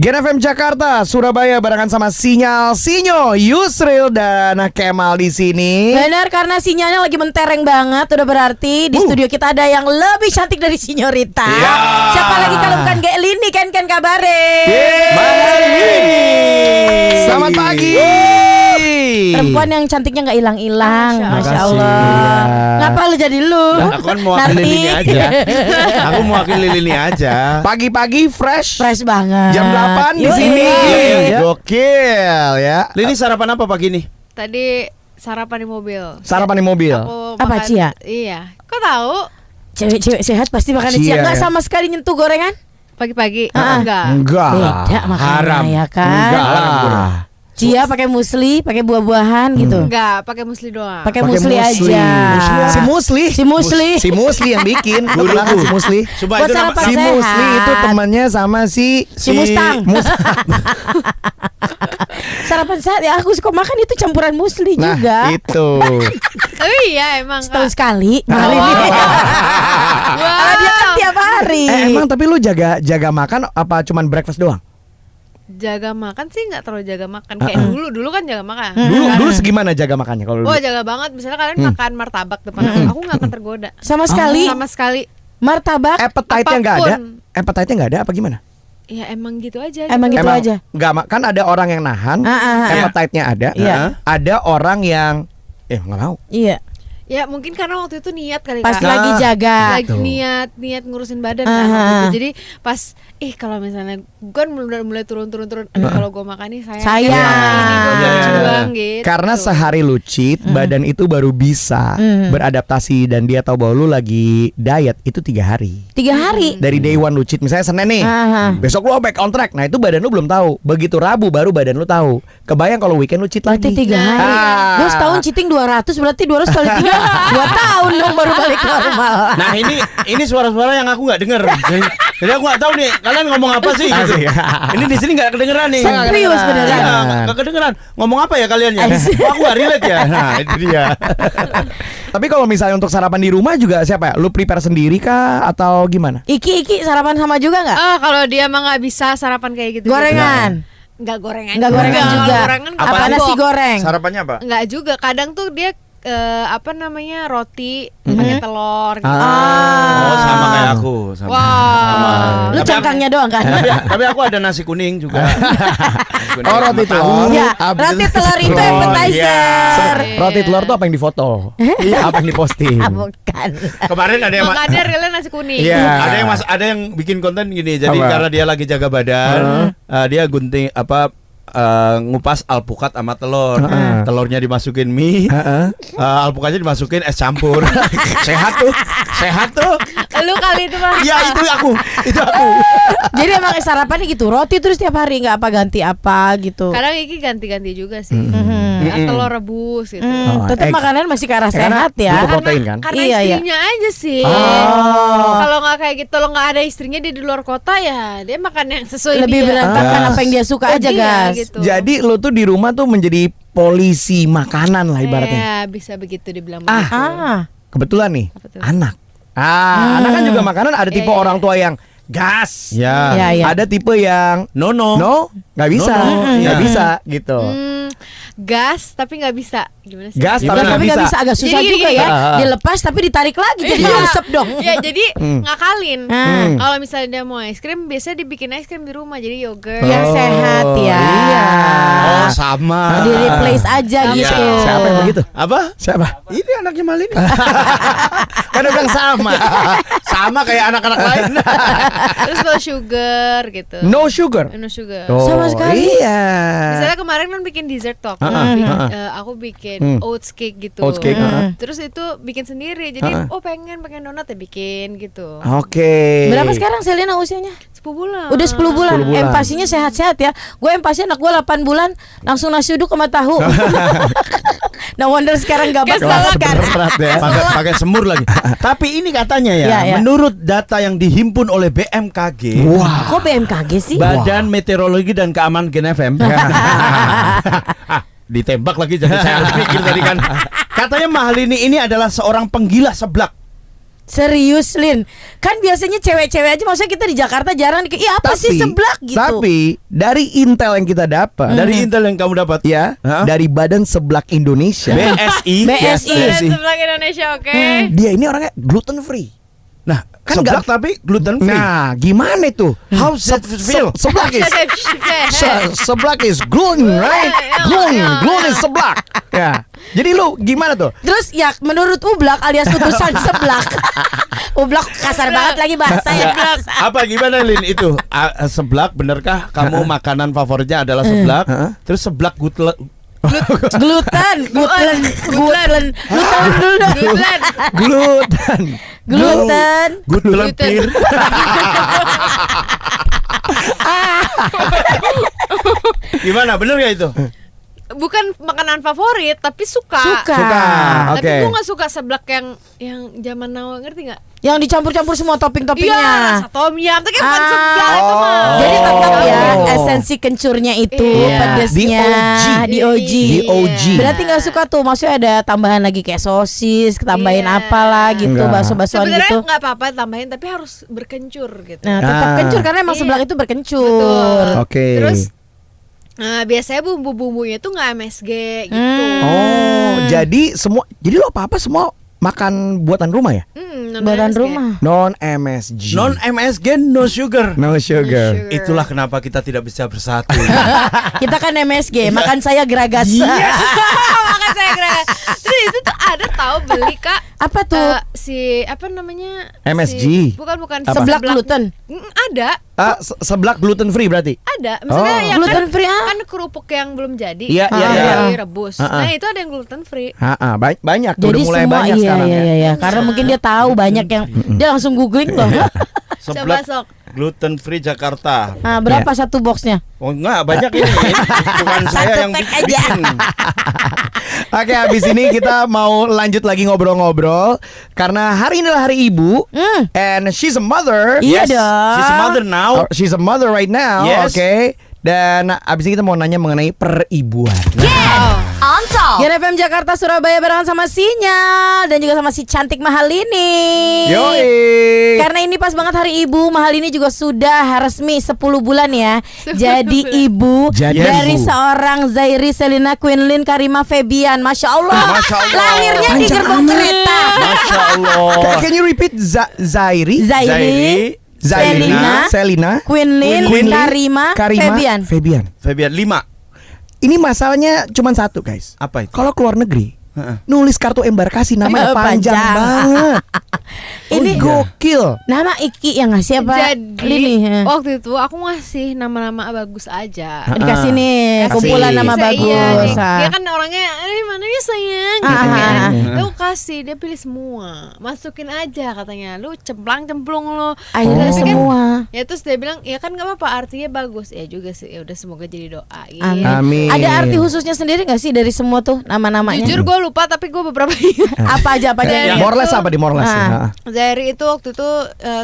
Gen FM Jakarta, Surabaya barengan sama Sinyal, Sinyo, Yusril dan Kemal di sini. Benar, karena sinyalnya lagi mentereng banget. Udah berarti di studio kita ada yang lebih cantik dari Sinyorita. Siapa lagi kalau bukan Gek Lini, kan kabare. Selamat pagi. Perempuan yang cantiknya nggak hilang-hilang, Masya Allah. Ngapa lu jadi lu? Aku kan mewakili Lini aja. Aku mewakili Lini aja. Pagi-pagi fresh banget. jam 8 di sini. Gokil ya. Lini sarapan apa pagi nih? Tadi sarapan di mobil. Sarapan di mobil. Aku Apa, makan- Cia? Iya. Kok tahu? Cewek-cewek sehat pasti makan Cia, Cia. Nggak ya. sama sekali nyentuh gorengan? Pagi-pagi? Ah. Enggak. Beda makannya Haram. ya kan. Enggak lah. Cia pakai musli, pakai buah-buahan gitu. Enggak, pakai musli doang. Pakai Pakai musli aja. Si Musli. Si Musli yang bikin. Guruku. Kebetulan si Musli. Coba Buat itu nama sarapan Si sehat. Musli itu temannya sama si Mustang. Sarapan sehat ya, aku suka makan itu campuran musli Nah juga. itu. Oh iya, emang Setahun Kak. sekali. Mahal ini. Kalau dia kan tiap hari. Emang tapi lu jaga makan apa cuman breakfast doang? Jaga makan sih nggak terlalu jaga makan. Kayak dulu kan jaga makan. Dulu segimana jaga makannya kalau Oh dulu? jaga banget. Misalnya kalian makan martabak depan aku nggak akan tergoda. Sama sekali. Sama sekali. Martabak. Appetite-nya nggak ada? Apapun. Appetite-nya nggak ada apa gimana? Ya emang gitu aja. Emang gitu aja. Nggak kan ada orang yang nahan, appetite-nya ada. Iya. Ada orang yang nggak mau. Iya. Ya mungkin karena waktu itu niat kali Pas Kak. lagi jaga. Lagi niat ngurusin badan kan waktu itu. Jadi pas kalau misalnya kan mulai turun kalau gue makan nih Sayang. ini gue Iya. berjuang gitu. Karena sehari lu cheat, badan itu baru bisa beradaptasi dan dia tahu bahwa lu lagi diet itu 3 hari. 3 hari. Dari day one lu cheat, misalnya Senin nih, besok lu back on track. Nah itu badan lu belum tahu. Begitu Rabu baru badan lu tahu. Kebayang kalau weekend lu cheat Berarti lagi. 3 hari. Lu setahun cheating 200, berarti 200 kali 3 2 tahun dong baru balik normal. Nah ini suara-suara yang aku nggak dengar. Jadi aku nggak tahu nih kalian ngomong apa sih gitu. Ini di sini nggak kedengeran nih. Serius beneran. Iya, nggak kedengeran. Ngomong apa ya kalian ya? Oh, aku nggak relate ya. Nah itu dia. Tapi kalau misalnya untuk sarapan di rumah juga siapa ya? Lu prepare sendiri kah atau gimana? Iki sarapan sama juga nggak? Kalau dia emang nggak bisa sarapan kayak gitu. Gorengan. Nggak gorengan. Enggak gorengan Enggak, juga. gorengan Apa nggak nasi box. goreng? Sarapannya apa? Nggak juga. Kadang tuh dia roti pakai telur gitu. Oh sama kayak aku. Sama. Wah. Lu Tapi cangkangnya doang kan? Tapi aku ada nasi kuning juga. Kuning Oh, roti sama telur. Ya, Abis roti itu telur itu telur. appetizer. Roti telur tuh apa yang difoto? Iya, apa yang diposting? Bukan. Kemarin ada yang Makanya realnya nasi kuning. Iya. ada yang bikin konten gini. Jadi Apa? karena dia lagi jaga badan, dia gunting ngupas alpukat sama telur. Telurnya dimasukin mie, alpukatnya dimasukin es campur. Sehat tuh. Lu kali itu mah. Ya itu aku. Jadi emang sarapannya gitu, roti terus tiap hari, nggak apa ganti apa gitu. Kadang Iki ganti-ganti juga sih. Telur rebus gitu. Tetap egg. makanan masih ke arah Karena sehat ya. butuh protein kan? Karena Iya, iya. istrinya aja sih. Kalau nggak kayak gitu, lo nggak ada istrinya dia di luar kota ya, dia makan yang sesuai Lebih dia. berantakan apa yang dia suka aja, Iya, guys. gitu. Jadi lu tuh di rumah tuh menjadi polisi makanan lah ibaratnya. Ya, bisa begitu dibilang begitu. Kebetulan nih, Apa tuh? anak. Anak kan juga makanan ada tipe Iya, orang tua yang gas. Ya. Iya, iya. Ada tipe yang No. nggak bisa, No. nggak Iya. bisa gitu. Gas tapi nggak bisa. Gimana sih? Gas Gimana? tapi Tapi nggak nggak bisa. bisa, agak susah Jadi juga gini, ya. Dilepas tapi ditarik lagi, jadi Iya. nyungsep dong. Ya jadi ngakalin. Kalau misalnya dia mau es krim, biasanya dibikin es krim di rumah, jadi yogurt. Yang sehat ya. Iya. Oh sama. Di replace aja Iya. gitu. Siapa yang begitu? Apa? Siapa? Ini anaknya Malin. Kan udah bilang sama. Sama kayak anak-anak lain. Terus no sugar gitu. No sugar. No sugar. Sama sekali. Iya. Misalnya kemarin kan bikin dessert talk, aku bikin oats cake gitu. Oats cake, Terus itu bikin sendiri. Jadi pengen donat ya bikin gitu. Oke. Berapa sekarang Selena usianya? 10 bulan. Udah 10 bulan. 10 bulan. Empasinya sehat-sehat ya. Gue empasi anak gue 8 bulan langsung nasi uduk sama tahu. No wonder sekarang gak Gas bakal banget kan. Berat ya. Pakai semur lagi. Tapi ini katanya ya, Iya, iya. menurut data yang dihimpun oleh BMKG, Kok BMKG sih? Badan Meteorologi dan Keamanan Gen FM. Ditembak lagi jadi saya harus mikir tadi kan. Katanya Mahalini ini adalah seorang penggila seblak. Serius Lin, kan biasanya cewek-cewek aja, maksudnya kita di Jakarta jarang iya apa sih seblak gitu. Tapi dari intel yang kita dapat, Dari intel yang kamu dapat ya, dari Badan Seblak Indonesia, BSI. BSI. Sebelah Indonesia, oke. dia ini orangnya gluten free. Nah, Kan seblak nggak- tapi gluten free. Nah, gimana itu? How does it feel? Seblak is seblak is gluten, right? Gluten is seblak. Ya. Jadi lu gimana tuh? Terus ya menurut Ublak alias utusan seblak. Ublak kasar banget lagi bahasa ya. Apa gimana Lin itu? Seblak benerkah kamu makanan favoritnya adalah seblak? Terus seblak Gluten dulu. gluten pir. Gimana bener gak itu? Bukan makanan favorit tapi suka. Suka. Tapi Oke. gue nggak suka seblak yang zaman now, ngerti nggak? Yang dicampur-campur semua topping-toppingnya. Iya, tom yum, tapi kan bukan seblak itu mah. Jadi tetap ya Oh. esensi kencurnya itu, Iya. pedesnya, DOG. DOG. Berarti nggak suka tuh, maksudnya ada tambahan lagi kayak sosis, tambahin Iya. apalah gitu, Enggak. bakso-baksoan Sebenarnya gitu. nggak apa-apa tambahin, tapi harus berkencur gitu. Nah, tetap Ah. kencur karena emang Iya. seblak itu berkencur. Betul. Oke. Terus biasanya bumbu-bumbunya tuh nggak MSG gitu. Oh, jadi lo apa-apa semua makan buatan rumah ya? Non Buatan MSG. rumah. Non MSG. Non MSG, no sugar. No sugar. Sugar. Itulah kenapa kita tidak bisa bersatu. Kita kan MSG, makan saya geragas. Makan saya kira. Terus itu tuh ada tahu beli Kak. Apa tuh? Si apa namanya? MSG. Bukan Apa? Seblak gluten. Ada. Seblak gluten free berarti? Ada. Misalnya Oh. yang Gluten free, kan kerupuk yang belum jadi. Iya, iya, iya. Direbus. Ah, ah. Nah, itu ada yang gluten free. Banyak. Jadi Udah mulai semua banyak iya, sekarang iya, ya. iya, karena mungkin dia tahu banyak yang dia langsung googling loh. Coba sok. gluten free Jakarta. Nah, berapa satu boxnya? Oh enggak, banyak ini. Bukan saya Satu yang pack aja. bikin. Oke, habis ini kita mau lanjut lagi ngobrol-ngobrol karena hari ini adalah hari ibu. And she's a mother. Iya Yes, dong. she's a mother now. Oh, she's a mother right now. Yes. Oke. Dan abis ini kita mau nanya mengenai peribuan. Gen FM Jakarta Surabaya barengan sama Sinyal dan juga sama si cantik Mahal ini. Yoi. Karena ini pas banget hari ibu, Mahal ini juga sudah resmi 10 bulan ya. Jadi ibu Jadi dari ibu. seorang Zairi Selina Quinlin Karima Febian. Masya Allah. Masya Allah. Lahirnya di Panjang gerbong amat. kereta. Masya Allah. Can you repeat Zairi? Zairi, Zairina, Selina, Quinlin, Karima, Febian. Febian 5. Ini masalahnya cuma satu, guys. Apa itu? Kalau keluar negeri, Heeh. nulis kartu embarkasi namanya panjang Panjang. banget. Ini gokil. Nama Iki yang ngasih apa? Jadi Lini. waktu itu aku ngasih nama-nama bagus aja. Dikasih nih Kasih. kumpulan nama Bisa, bagus. Iya, Ah. dia kan orangnya, mana ya sayang. Ah, Gitu kan. ah, Lu kasih, dia pilih semua. Masukin aja katanya. Lu cemplang-cemplung lu. Akhirnya Tapi kan, semua. ya terus dia bilang, ya kan nggak apa-apa, artinya bagus. Ya juga sih. Ya udah semoga jadi doa. Gitu. Amin. Amin. Ada arti khususnya sendiri gak sih dari semua tuh nama-namanya? Jujur gue lupa, tapi gue beberapa ingat. Apa aja apa aja? Dari yang More or less itu- apa di more or less? Ah. Zairi itu waktu itu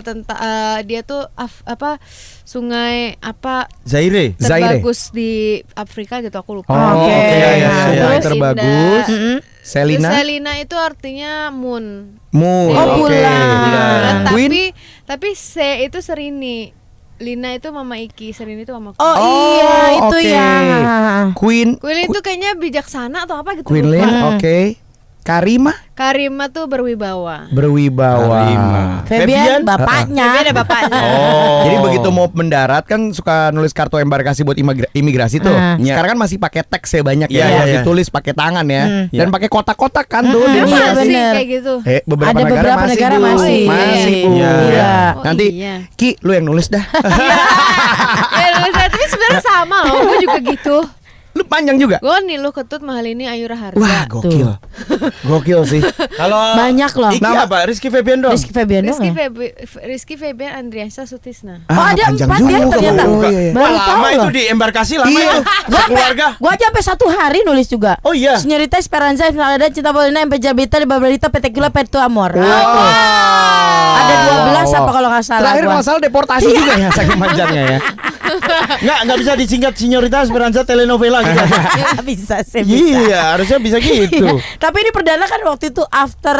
tentang dia tuh apa sungai apa Zaire. Zaire. terbagus di Afrika gitu, aku lupa. Oh, Oke. iya, iya, Nah, iya. terus Terbagus. Mm-mm. Selina, Terus Selina itu artinya moon. Moon. Oh, Oke. bulan. Queen. Tapi C itu Serini. Lina itu Mama Iki, Serini itu Mama Queen. Oh, iya itu oke. ya. Queen. Queen itu kayaknya bijaksana atau apa gitu. Queen Lin, lupa. oke. Karima, Karima tuh berwibawa. berwibawa. Karima. Febian bapaknya. Tapi ada bapaknya. Oh. Jadi begitu mau mendarat kan suka nulis kartu embarkasi buat imigrasi tuh. Iya. Sekarang kan masih pakai teks ya banyak ya. Iya, Harus iya. ditulis pakai tangan ya. Dan Iya. pakai kotak-kotak kan tuh. di Iya, imigrasi. Masih bener. kayak gitu. Beberapa Ada negara beberapa masih, negara Bu. masih. Masih, Bu. Iya. Iya. Oh, Nanti iya. Ki, lu yang nulis dah. Ya, tapi sebenarnya sama loh. Gue juga gitu. Lu panjang juga. Gue nih lu Ketut Mahal ini Ayura Harga. Wah, gokil. Gokil sih. Kalau Banyak loh. Iki apa? Rizky Febian dong. Rizky Febian doang ya? Rizky Febian Andriansyah Sutisna. Oh, ada panjang 4 ya juga, ternyata. Bu. Oh, iya, iya. Baru Wah, tahu lama itu loh. di embarkasi lama Iya. itu. Sekeluarga. Gua aja sampai 1 hari nulis juga. Oh iya. Senyorita Esperanza Finalada Cinta Paulina Empe Jabita di Barbarita PT Gula Pertu Amor. Wow. Ada 12 apa kalau nggak salah Terakhir gua. masalah deportasi juga ya saking panjangnya ya. Nggak bisa disingkat Signorita Esperanza telenovela gitu. Bisa sih bisa. Iya, harusnya bisa gitu. Iya. Tapi ini perdana kan waktu itu after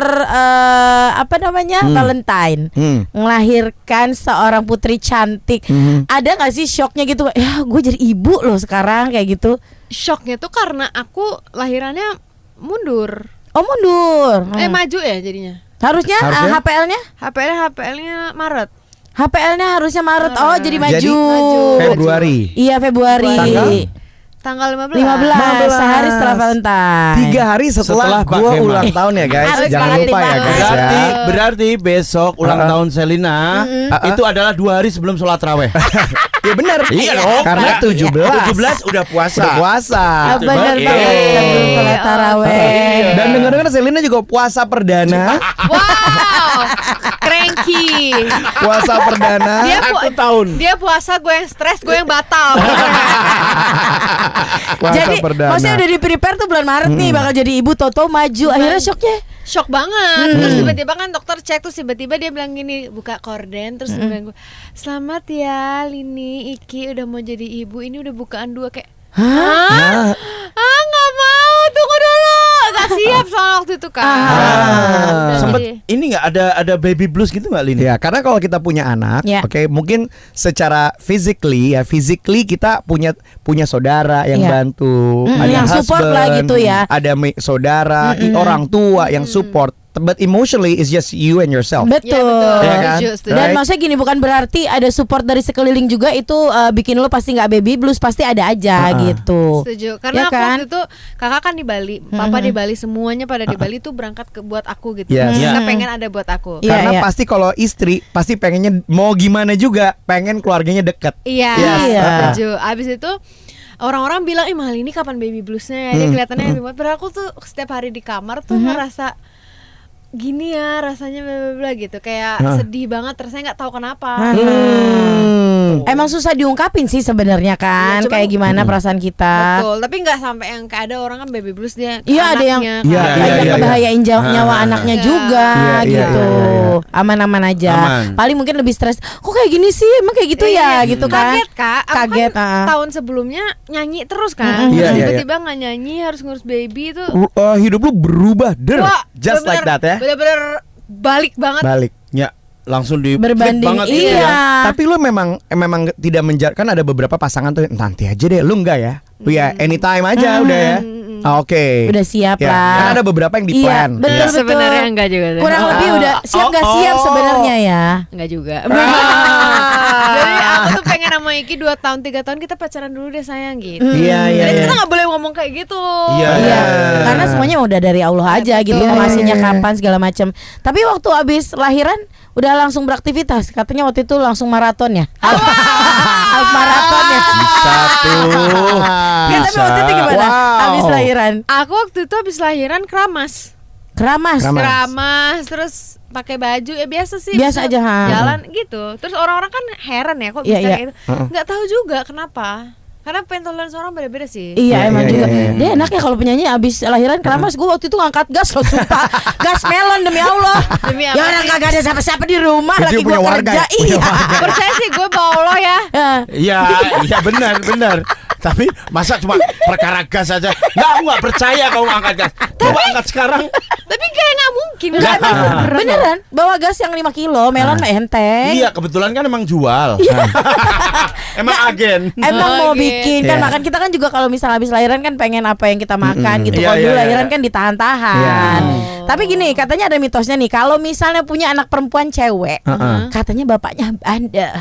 apa namanya Valentine melahirkan seorang putri cantik. Ada nggak sih shocknya gitu? Ya gue jadi ibu loh sekarang kayak gitu. Shocknya tuh karena aku lahirannya mundur. Oh mundur. Maju ya jadinya. Harusnya, HPL-nya? HPL-nya Maret. HPL-nya harusnya Maret. Oh jadi maju. Jadi, Februari. Iya Februari. Tanggal 15. 15 sehari setelah Valentine. 3 hari setelah Setelah gua Pak ulang Kemal. tahun ya guys. Harus Jangan banget, lupa ya guys ya. Berarti besok ulang tahun Selina itu adalah 2 hari sebelum sholat raweh. Ya benar. Iya dong. Karena 17 udah puasa. udah puasa. Bener Iya. banget sebelum sholat taraweh. Dan dengar-dengar Selina juga puasa perdana. Wow, cranky. Puasa perdana. Aku tahun. Dia puasa, gue yang stres, gue yang batal. Puasa Jadi perdana. maksudnya udah di prepare tuh bulan Maret nih bakal jadi ibu, Toto maju. Akhirnya shocknya Shock banget. Terus tiba-tiba kan dokter cek, terus tiba-tiba dia bilang gini, buka korden, terus dia bilang, selamat ya Lini, Iki udah mau jadi ibu, ini udah bukaan 2 kayak. Hah? Nggak mau, tunggu dulu. Gak siap soal waktu itu kan. Udah Sempet jadi- ini nggak ada baby blues gitu nggak Lini? Ya, karena kalau kita punya anak, Ya. oke, mungkin secara physically kita punya saudara yang Ya. bantu, yang support lah gitu ya. ada saudara, orang tua yang support. But emotionally it's just you and yourself. betul. Iya, betul. Ya kan? Setuju, setuju. Dan Right? maksudnya gini, bukan berarti ada support dari sekeliling juga itu bikin lo pasti nggak baby blues, pasti ada aja gitu. Setuju. Karena Ya aku kan? waktu itu kakak kan di Bali, papa di Bali, semuanya pada di Bali tuh berangkat buat aku gitu. Yes. Kita Yeah. pengen ada buat aku. Iya, Karena iya. pasti kalau istri pasti pengennya mau gimana juga pengen keluarganya deket. Iya, Iya. setuju. Abis itu orang-orang bilang, mahal ini kapan baby bluesnya ya? Dia kelihatannya happy banget. Padahal aku tuh setiap hari di kamar tuh ngerasa gini ya rasanya bla bla bla gitu, kayak sedih banget, rasanya nggak tahu kenapa. Emang susah diungkapin sih sebenarnya kan, Iya, cuman- kayak gimana perasaan kita. Betul, tapi nggak sampai yang kayak ada orang kan baby blues dia Iya, ada yang anaknya, Iya, kan. iya, banyak iya. ngebahayain nyawa anaknya Iya. juga Iya, iya, gitu. iya, Aman-aman aja. Aman. Paling mungkin lebih stres. Kok kayak gini sih? Emang kayak gitu ya gitu kan. Kaget kak, aku Kaget, kan tahun sebelumnya nyanyi terus kan, Iya, terus iya, tiba-tiba nggak nyanyi, harus ngurus baby itu. Hidup lu berubah, just like that ya. Bener-bener balik banget. Balik. Ya, langsung di Berbanding, flip banget gitu iya. ya. Tapi lu memang tidak kan ada beberapa pasangan tuh nanti aja deh, lu enggak ya? Ya anytime aja udah ya. Oke. Udah siap Ya, lah. kan ada beberapa yang di Iya, plan. betul, Ya. betul. Sebenarnya enggak juga deh. Kurang lebih udah siap oh. sebenarnya ya. Enggak juga. Ah. Jadi aku tuh pengen sama Iki 2 tahun 3 tahun kita pacaran dulu deh sayang gitu. Iya, iya, Jadi iya. kita nggak boleh ngomong kayak gitu. Iya. Iya, karena semuanya udah dari Allah aja gitu, betul. ngasihnya kapan segala macam. Tapi waktu abis lahiran udah langsung beraktivitas. Katanya waktu itu langsung maraton ya. Half maraton ya. Bisa tuh. Ya, tapi waktu itu gimana? Wow. Abis lahiran. Aku waktu itu habis lahiran keramas. Keramas. Keramas terus pakai baju ya biasa sih. Biasa aja, ha. Jalan gitu. Terus orang-orang kan heran ya kok Iya, bisa iya. kayak gitu. Nggak tahu juga kenapa. Karena pentoleransi orang beda-beda sih. Iya, emang iya, juga. iya, iya. Dia enak ya kalau penyanyi abis lahiran keramas. Gue waktu itu ngangkat gas loh, sumpah. Gas melon demi Allah. Demi apa? Ya orang kagak ada siapa-siapa di rumah, Jadi lagi gue punya warga kerja. ya? Punya Iya. Percaya sih gue bawa Allah ya. Ya. Iya benar. Tapi masa cuma perkara gas aja? Nggak, aku nggak percaya kau angkat gas. Coba angkat sekarang. Tapi kayak nggak mungkin. Enggak, emang beneran bawa gas yang 5 kilo, melon mah enteng. Iya, kebetulan kan emang jual. Emang agen. Emang mau Oke. bikin kan Iya. makan kita kan juga kalau misalnya habis lahiran kan pengen apa yang kita makan gitu. Iya, Kalau dulu iya, lahiran iya. kan ditahan-tahan. Iya. Tapi gini, katanya ada mitosnya nih, kalau misalnya punya anak perempuan cewek, katanya bapaknya bandel.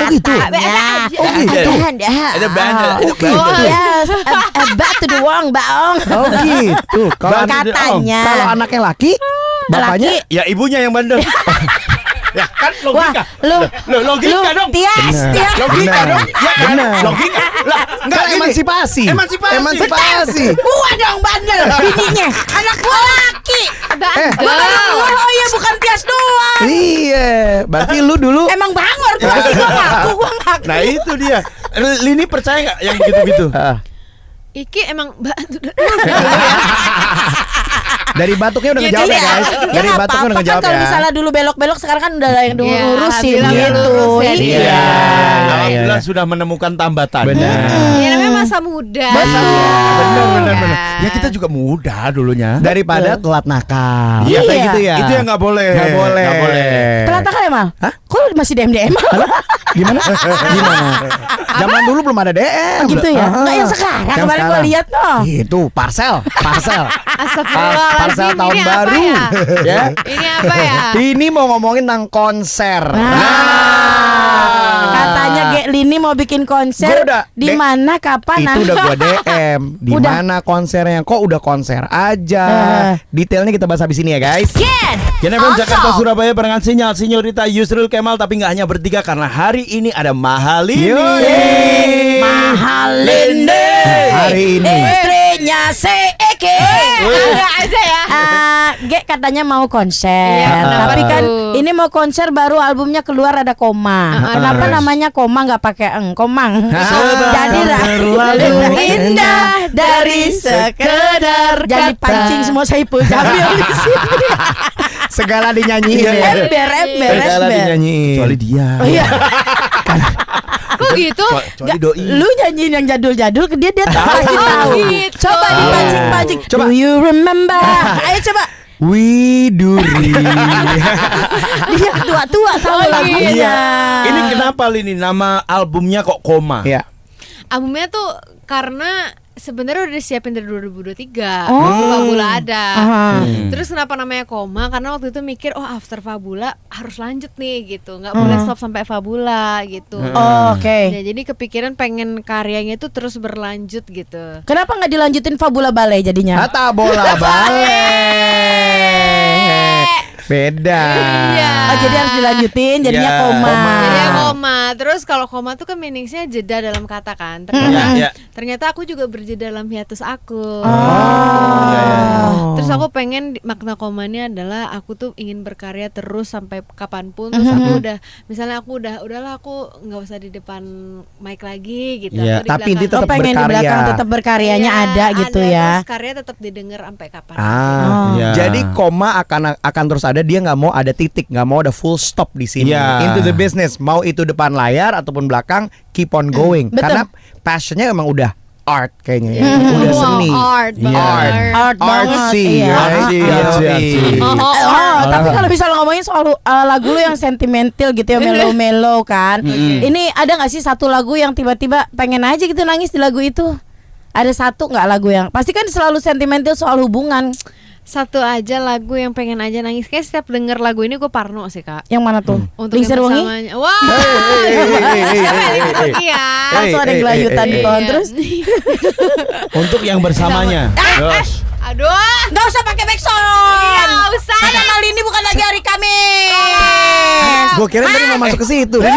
gitu? Katanya. Oh, gitu. Bandel. Ada bandel, ada bandel. Yes, a batu doang, baong. Oh gitu. Kalau Katanya. kalau anaknya laki, bapaknya Laki. Ya ibunya yang bandel. Ya kan Wah, logika. lu Logika dong. Tias, Tias. Logika Benar. dong. Ya kan? Benar. Logika. Lah, enggak Kan gini. emansipasi. Emansipasi. Gua dong bandel bininya. Anak gua laki. Oh iya, bukan Tias doang. Iya, berarti lu dulu Emang bangor gua sih, gua ngaku. Nah itu dia. Lini percaya nggak yang begitu-begitu? Iki emang Dari batuknya udah ngejawab ya guys. Ya Dari nggak batuknya udah apa-apa kan ngejawab kalau ya. misalnya dulu belok-belok sekarang kan udah yang Iya, diurusin alhamdulillah gitu. lurus ya. Iya. Alhamdulillah sudah menemukan tambatan. Benar. Ya namanya masa muda. Benar. Ya kita juga muda dulunya. Daripada telat nakal. Iya. Kayak gitu ya. Itu yang nggak boleh. Nggak boleh. Nggak boleh. Telat nakal ya Mal? Hah? Kok masih DM? Gimana? Gimana? Zaman dulu belum ada DM. Gitu ya? Nggak yang sekarang. Yang Kemarin gue sekarang. lihat noh. Itu parcel. Astagfirullahaladzim, Parcel tahun ini baru. apa ya? Ya. Ini apa ya? Ini mau ngomongin tentang konser. Katanya Lini mau bikin konser. Gua udah Di mana kapan? Itu udah gua DM. Di Udah. mana konsernya? Kok udah konser aja? Detailnya kita bahas habis ini ya guys. Jennifer Jakarta Surabaya barengan Sinyorita Yusril Kemal, tapi nggak hanya bertiga karena hari ini ada Mahalini. Mahalini. Hari ini. Istrinya Seeke. Ada aja ya. Katanya mau konser. Iya, kenapa Tapi kan tuh? ini mau konser baru albumnya keluar ada koma. Kenapa namanya koma nggak pakai eng? Komang. Jadi terlalu indah dari sekedar. Jadi pancing semua Saipul Jamil di sini. Segala dinyanyiin ya. Ember. Segala dinyanyiin. Kecuali dia. Oh iya. Kok gitu? Kecuali Gak, doi. lu nyanyiin yang jadul-jadul ke dia pasti tahu. gitu. Coba dipancing-pancing. Coba. Do you remember? Ayo coba. Widuri. Dia tua-tua tahu lagunya. Iya. Ini kenapa Lini nama albumnya kok Koma? Ya. Albumnya tuh karena sebenarnya udah disiapin dari 2023. Oh. Waktu Fabula ada. Aha. Terus kenapa namanya Koma? Karena waktu itu mikir after Fabula harus lanjut nih gitu. Nggak boleh stop sampai Fabula gitu. Oh, Oke. Ya, jadi kepikiran pengen karyanya itu terus berlanjut gitu. Kenapa nggak dilanjutin Fabula Ballet jadinya? Ata bola balik. Beda. Iya. Oh, jadi harus dilanjutin jadinya Ya, koma. Jadi koma. Terus kalau koma tuh kan meaningsnya jeda dalam kata kan. Ya. Ternyata aku juga berjeda dalam hiatus aku. Terus aku pengen makna komanya adalah aku tuh ingin berkarya terus sampai kapanpun. Terus aku udah, misalnya aku udahlah aku nggak usah di depan mic lagi gitu. Iya, Aku di tapi belakang. dia tetap pengen di berkarya. belakang tetap berkaryanya Iya, ada gitu ya. Terus karya tetap didengar sampai kapan. Iya. Jadi koma akan terus ada. Dia nggak mau ada titik, nggak mau ada full stop di sini. Iya. Into the business, mau itu depan layar ataupun belakang, keep on going. Betul. Karena passionnya emang udah art kayaknya, ya. Udah Wow, seni. art banget. Art banget. Artsy, Iya. right? Artsy. Tapi kalau bisa ngomongin soal lagu lu yang sentimental gitu ya, mellow-mellow kan. Ini ada nggak sih satu lagu yang tiba-tiba pengen aja gitu nangis di lagu itu? Ada satu nggak lagu yang pasti kan selalu sentimental soal hubungan? Satu aja lagu yang pengen aja nangis. Kayak setiap denger lagu ini gue parno sih kak. Yang mana tuh? Untuk Lingser yang Wengi? bersamanya. Wah. Iya. Langsung ada gelayutan di pohon terus. Untuk yang bersamanya. Yos. Aduh. Nggak usah pakai backsound. Iya, nggak usah. Ada mal ini bukan lagi hari Kamis. Gue kira tadi mau masuk ke situ. Gue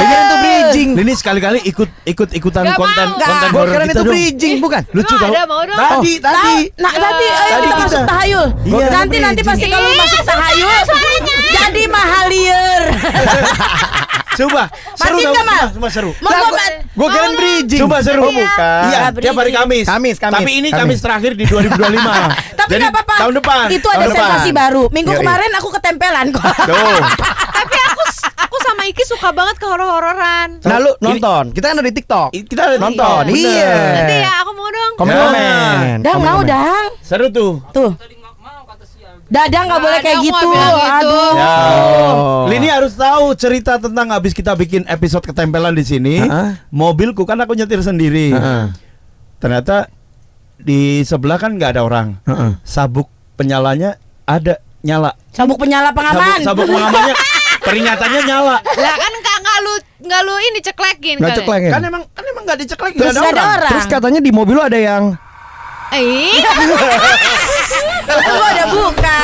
kira itu bridging. Lini sekali-kali ikutan Gak konten mau. konten Gue horor kira kita itu dong. bridging, bukan? Lucu Lu tau. ada, mau dong? Tadi. Nah, tadi ayo Tadi kita kita. masuk tahayul. Iya. Nanti pasti kalau masuk tahayul jadi mahalier. Coba. Seru Matiin tau. nggak, Mal? Cuma seru. Mau Gue kira bridging. Coba seru. bukan. Iya, Bridging. tiap hari Kamis. Kamis. Tapi ini Kamis terakhir di 2025. Tapi Jadi nggak apa-apa. tahun depan. Itu ada Tahun depan. sensasi baru. Minggu Yoi. kemarin aku ketempelan kok. Tuh. Tapi aku sama Iki suka banget ke horor-hororan. Nah lu nonton. Kita kan ada di TikTok. Kita ada Nonton. bener. Iya. Nanti ya aku mau dong. Komen. Dang mau dang. Seru tuh. Tuh. Dadang nggak boleh kayak Dadang gitu. mau bilang gitu. Aduh. Ya. Oh. Lini harus tahu cerita tentang habis kita bikin episode ketempelan di sini. Mobilku kan aku nyetir sendiri. Ternyata di sebelah kan nggak ada orang. Sabuk penyalanya ada nyala. Sabuk penyala pengaman. Sabuk pengamannya peringatannya nyala. Lah kan nggak lu ini ceklekin Nggak kali. ceklekin. Kan emang nggak diceklekin, Terus nggak ada orang. Terus katanya di mobil lu ada yang Gua udah buka.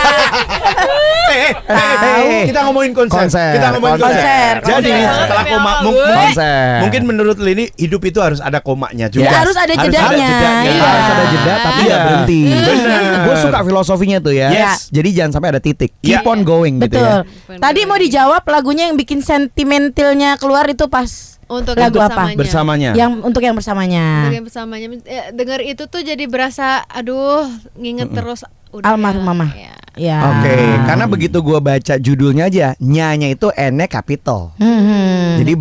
Kita ngomongin konser. Konser. Kita ngomongin konser. Konser. Jadi Konser. setelah Konser. koma konser. mungkin menurut Lini hidup itu harus ada komanya juga. Ya, harus ada jedanya. Iya. Harus ada jeda tapi Iya. nggak berhenti. Bener. Gue suka filosofinya tuh ya. Yes. Jadi jangan sampai ada titik. Iya. Keep on going gitu Betul. ya. Tadi mau dijawab lagunya yang bikin sentimentalnya keluar itu pas Untuk Lagu yang apa? Bersamanya. Yang untuk yang bersamanya. Untuk yang bersamanya. Dengar itu tuh jadi berasa, aduh, nginget terus. Almarhum mama. Ya. Ya. Oke, karena begitu gua baca judulnya aja, nyanya itu N-nya capital. Jadi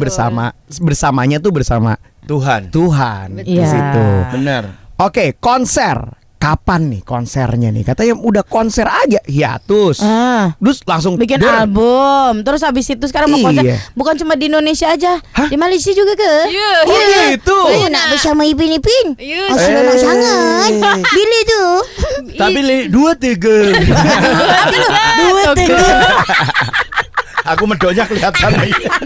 bersamanya tuh bersama Tuhan. Tuhan di Iya. situ. Benar. Oke, konser. Kapan nih konsernya nih? Katanya udah konser aja hiatus. Terus langsung Bikin der. album. Terus habis itu sekarang mau konser. Iya. Bukan cuma di Indonesia aja. Hah? Di Malaysia juga ke? Iya. Oh gitu. Saya nak bersama Ipin. Iya. Senang sangat. Bila tu? Tapi 2-3. Dua tiga. Aku medoknya kelihatan. 2-3.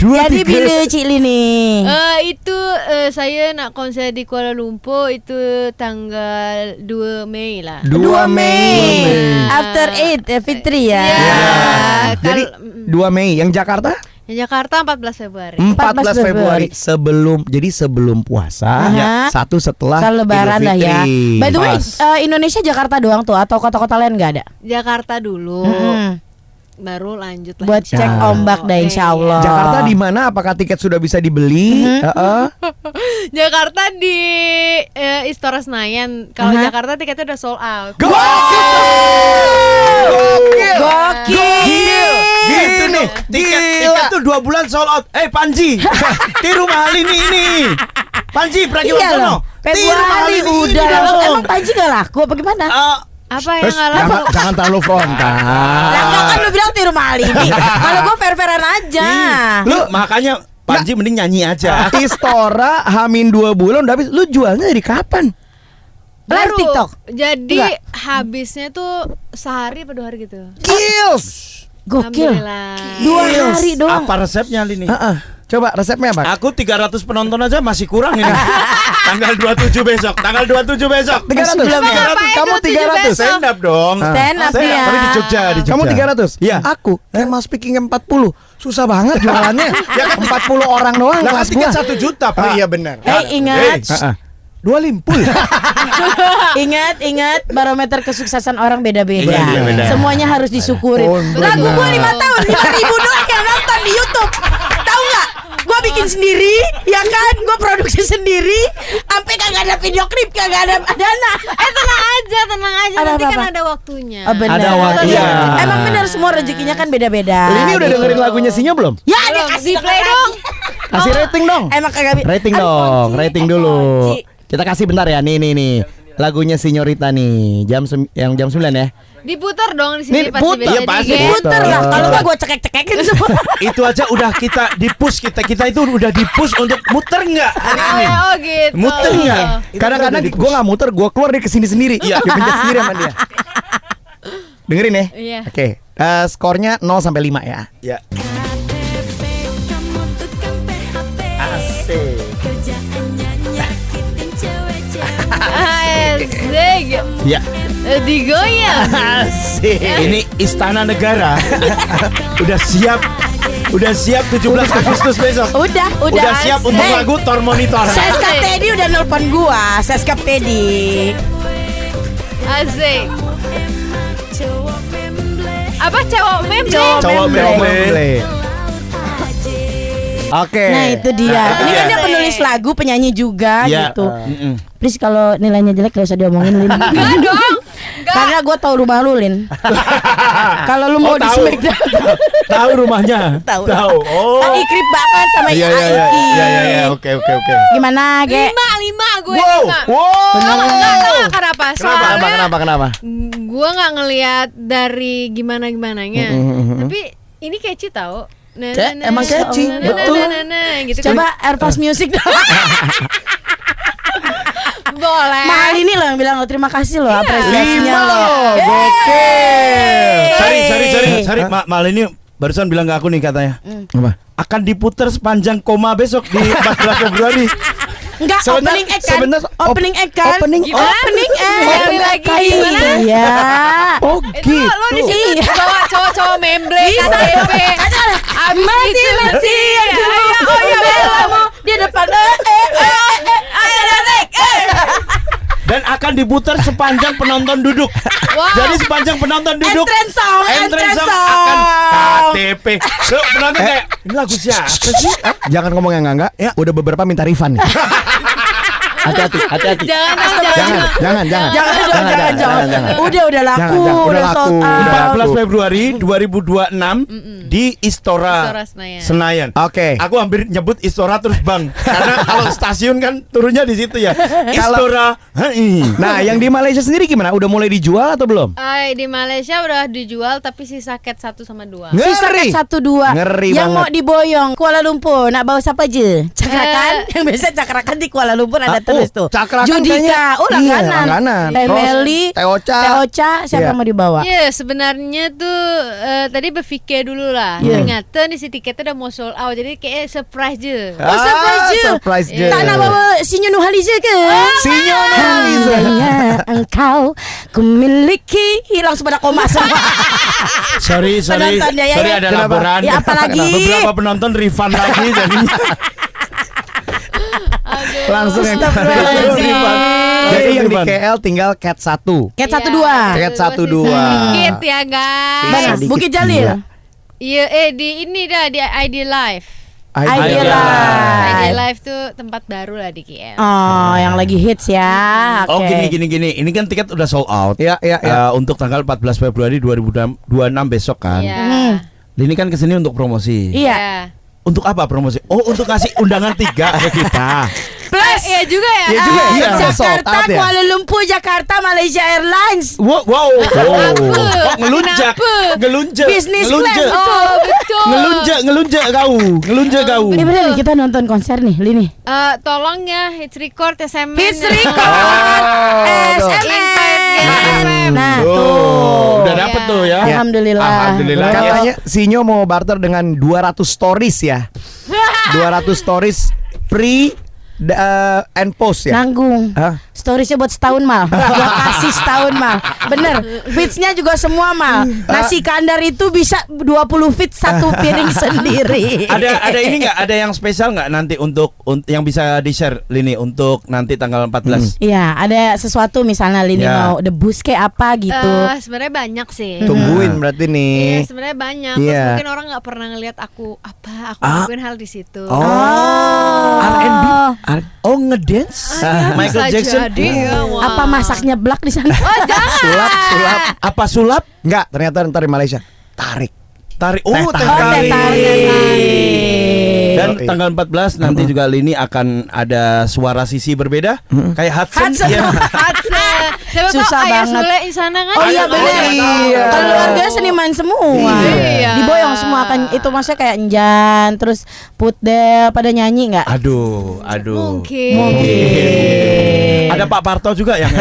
Jadi bila Cik Lini? Itu saya nak konser di Kuala Lumpur itu tanggal 2 Mei lah. 2 Mei. After Eid Fitri ya. Ya. Jadi 2 Mei. Yang Jakarta? Yang Jakarta 14 Februari. 14 Februari sebelum puasa, Aha. satu setelah Lebaran Idul lah ya. Fitri. By the way, Pas. Indonesia Jakarta doang tuh atau kota-kota lain nggak ada? Jakarta dulu. Baru lanjut lah. Buat insya cek Allah. ombak dah insya Allah. Jakarta di mana? Apakah tiket sudah bisa dibeli? Jakarta di Istora Senayan. Kalau Jakarta tiketnya udah sold out. Gokil. Gitu nih. Tiket tuh 2 bulan sold out. Panji. Tiru mahal ini. Panji Iya loh. Februari udah langsung. Emang Panji gak laku apa gimana? Apa yang nggak laku? Jangan terlalu frontal. Lah kan lu bilang tiru mahal ini. Kalau gua fair-fairan aja. Lu makanya Panji mending nyanyi aja. Istora Hamin 2 bulan udah habis. Lu jualnya dari kapan? Live TikTok. Jadi Enggak. habisnya tuh sehari atau 2 hari gitu. Kills. Gokil. Alhamdulillah. 2 hari doang. Apa resepnya Lini? Coba resepnya apa? Aku 300 penonton aja masih kurang ini. Tanggal 27 besok. 300. Kamu 300. Stand up dong. Stand up ya. Tapi di Jogja. Kamu 300? Iya. Aku mau speaking 40. Susah banget jualannya. Ya 40 orang doang Lah kelas kan tiket gua. 1 juta. Iya benar. Ingat. Dua limpul. Ingat barometer kesuksesan orang beda-beda. Iya, beda. Semuanya harus disyukurin. Benar. Lagu gua 5 tahun 5.000 doang yang nonton di YouTube. Tahu nggak? Gua bikin sendiri, ya kan? Gua produksi sendiri, sampai kagak ada video klip, kagak ada dana. Tenang aja. Nanti kan Apa-apa? ada waktunya. Oh, benar. Ada waktu. Iya. Iya. Emang benar semua rezekinya kan beda-beda. Ini udah gitu. dengerin lagunya Sinyo belum? Ya, dia Belum, kasih di play dong. Kasih rating dong. Emang kagak Rating Aduh, dong, kunci. rating dulu. Kunci. Kita kasih bentar ya. Nih. Lagunya Sinyorita nih. Jam 9 ya. Diputar dong di Nih, sini pasti putar. bisa Iya, pasti di-gap. Puter lah, kalau nggak gue cekek-cekekin semua. Itu aja udah kita di-push kita itu udah di-push untuk muter enggak? Oh gitu. Muter enggak? Kadang-kadang gue nggak muter, gue keluar dia kesini sendiri. Iya. Dipencet sendiri sama dia. Dengerin ya. Iya. Oke. Skornya 0 sampai 5 ya. Ya. Asik. Ya. Digoyang. Asik. Ini Istana Negara. Udah siap 17 Agustus besok. Udah Siap untuk lagu Tor Monitor. Seskap Teddy udah nelpon gua, Seskap Teddy. Asik. Apa cowok meme? Cowok memble. Oke. Nah itu dia. Ini kan dia penulis lagu, penyanyi juga Iya. gitu. Mm-mm. Please kalau nilainya jelek gak usah diomongin Lin. Enggak dong. Karena gue tahu rumah lu Lin. Kalau lu mau di tahu. Smackdown. Tahu rumahnya? Tahu. Oh. Kan ikrip banget sama Iya. Oke. Gimana Ge? 5 gue Wow. 5. Wow. Nggak tahu kenapa. Soalnya Kenapa? gue nggak ngelihat dari gimana-gimananya. Tapi ini catchy tau. Emang catchy, betul. Gitu kan. Coba Airpass Music dong. Boleh. Mahal ini loh yang bilang lo terima kasih loh apresiasinya 5 lo. loh. Gokil. Sorry. Mal ini barusan bilang ke aku nih katanya. Apa? Akan diputar sepanjang koma besok di 14 Februari. Enggak, Sebentar, opening act kan? sebentar. Opening act kan? Opening- Opening act. Sekali lagi, gimana? Iya. Oh Itu lo di situ Iya. cowok memble Bisa KTP. mati. Oh iya kamu di depan. dan akan diputar sepanjang penonton duduk. Jadi sepanjang penonton duduk Entrance song. akan KTP. So, penonton kayak ini lagu siapa sih? Jangan ngomong yang enggak. Ya. Udah beberapa minta refund. Hati-hati. Jangan. Jangan. Udah laku, udah sold out. 14 Februari 2026 di Istora Senayan. Oke. Aku hampir nyebut Istora terus Bang. Karena kalau stasiun kan turunnya di situ ya. Istora. Nah, yang di Malaysia sendiri gimana? Udah mulai dijual atau belum? Di Malaysia udah dijual tapi sisa cat 1 sama 2. Sisa Ngeri. 1, 2. Ngeri yang banget. mau diboyong Kuala Lumpur nak bawa siapa je? Cakrakan. Yang biasa cakrakan di Kuala Lumpur ada terus tuh. Cakrakan Judika. kayaknya. Langganan. Langganan. Teh Terus Meli, Teocha. siapa Iya. mau dibawa? Iya, sebenarnya tuh tadi berpikir dulu lah. Ternyata di tiketnya udah mau sold out. Jadi kayak surprise je. Oh, surprise je. Surprise je. Tak nak bawa Sinyo Nuhaliza ke? Sinyo Nuhaliza. Hanya engkau kumiliki. Langsung pada koma semua. Sorry Penontonnya, ya. ada Kenapa? laporan. Ya, apalagi? Beberapa penonton refund lagi jadinya. Langsung yang Astagfirullahaladzim. refund. Jadi yang di Refund. KL tinggal cat 1. Cat 1, 2. Cat 1, 2. Sedikit ya guys. Mana? Sedikit Bukit Jalil. gila. Iya, di ini dah di ID Live. ID Live. ID Live. Live tuh tempat baru lah di KL. Oh, yang lagi hits ya. Oh Oke. gini. Ini kan tiket udah sold out. Iya. Untuk tanggal 14 Februari 2026 besok kan. Iya. Ini kan kesini untuk promosi. Iya. Untuk apa promosi? Oh, untuk kasih undangan 3 ke kita. Plus Iya juga ya. Iya juga, iya. Sold Jakarta, out ya? Kuala Lumpur, Jakarta, Malaysia Airlines. Wow. Kenapa? Ngelunjak. Business class, betul. Oh, betul. Ngelunjak kau. Ini bener nih, kita nonton konser nih, Lini. Tolong ya hits record SMS. Hits record, SMS. Nah, tuh. Udah dapet Ya. tuh ya. Alhamdulillah. Katanya Sinyo mau barter dengan 200 stories ya. 200 stories pre and post ya. Nanggung. Hah? Storiesnya buat setahun mal. Gua kasih setahun mal. Bener. Feedsnya juga semua mal. Nasi kandar itu bisa 20 feet satu piring sendiri. Ada ini nggak? Ada yang spesial nggak nanti untuk yang bisa di share Lini untuk nanti tanggal 14? Iya, ada sesuatu misalnya Lini Ya. mau debus kayak apa gitu. Sebenarnya banyak sih. Tungguin berarti Iya, nih. sebenarnya banyak. Iya. Terus mungkin orang nggak pernah ngelihat aku ngelakuin hal di situ. R&B. Oh ngedance? Michael Bisa Jackson. jadi, ya, wah. Apa masaknya blak di sana? Sulap. Apa sulap? Enggak, ternyata ntar di Malaysia. Tarik. Tarik. Teh Oh, teh tarik. Teh tarik. Dan Yoi. tanggal 14 nanti juga Lini akan ada suara sisi berbeda kayak Hudson. Hudson. Ya. Siapa tahu Susah Ayah banget. Sule di sana kan? Oh iya Ayo, benar. iya. Keluarga seniman semua. Iya. Diboyong semua kan. Itu maksudnya kayak Enjan, terus Putdel pada nyanyi nggak? Aduh. Mungkin. Ada Pak Parto juga yang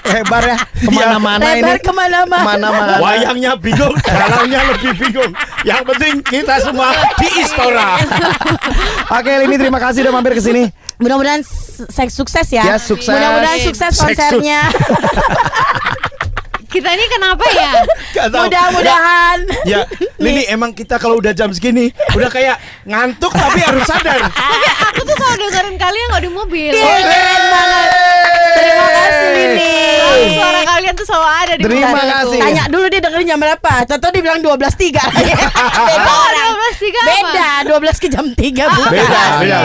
Lebar ya. Kemana-mana ini. Lebar kemana-mana. Kemana-mana. wayangnya bingung, dalangnya lebih bingung. Yang penting kita semua di Istora. Oke, Lini terima kasih udah mampir ke sini. Mudah-mudahan sukses ya. Ya, sukses. Mudah-mudahan sukses konsernya. Kita ini kenapa ya? Gak tahu. Mudah-mudahan. Ya, Lini emang kita kalau udah jam segini udah kayak ngantuk tapi harus sadar. Aku tuh kalau dengerin kalian nggak di mobil. Keren banget. Terima kasih Lini. Suara kalian tuh selalu ada di Terima mobil. kasih. Tanya dulu dia dengerin jam berapa. Toto dia bilang 12.3. Beda orang. 12.3 apa? Beda 12 ke jam 3 bukan. Beda.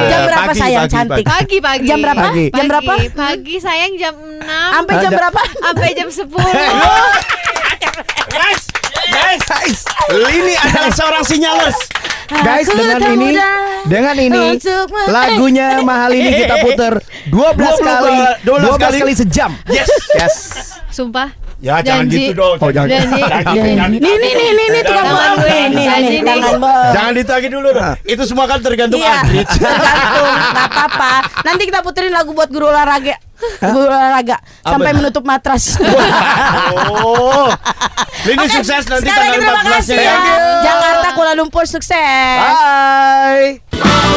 Jam berapa Pagi, sayang pagi, cantik? Pagi. Jam berapa? Pagi. Jam berapa? Pagi sayang jam 6 Sampai jam berapa? sampai jam 10. Guys, Lini adalah seorang sinyalis. Guys, Aku dengan tak ini mudah untuk lagunya mahal ini kita puter 12 kali 12 kali sejam. Yes. Sumpah. Ya jangan Janji. gitu dong. Oh, jangan. Janji. Nih tukang Jangan, bohong jangan, nih janji, tangan nih. bohong. Jangan ditagih dulu dong. Itu semua kan tergantung Iya, Adrit. tergantung, nggak apa-apa. Nanti kita puterin lagu buat guru olahraga, sampai itu? menutup matras. Oh. Lini Oke, sukses nanti sekali lagi tanggal terima 14 kasih ya. ya. Jakarta, Kuala Lumpur sukses. Bye.